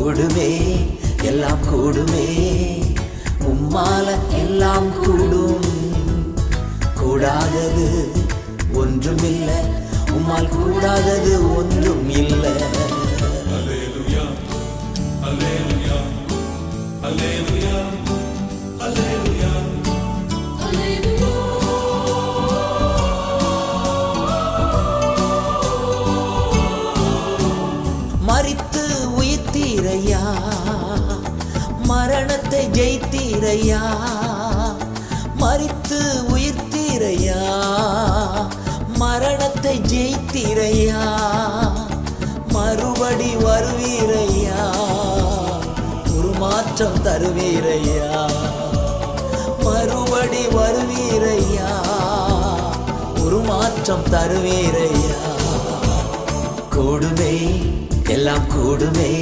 கூடுமே, எல்லாம் கூடுமே, உம்மால எல்லாம் கூடும். கூடாதது ஒன்றுமில்லை, உம்மால் கூடாதது ஒன்றும் இல்லை. அல்லேலூயா, அல்லேலூயா, அல்லேலூயா, அல்லேலூயா. மரித்து உயிர்த்தீரையா, மரணத்தை ஜெயித்தீரையா. மரித்து உயிர்த்தீரையா, மரணத்தை ஜெயித்தீரையா. மறுபடி வருவீரையா, உருமாற்றம் தருவீரையா. மறுபடி வருவீரையா, உருமாற்றம் தருவீரையா. கூடுமே, எல்லாம் கூடுமே.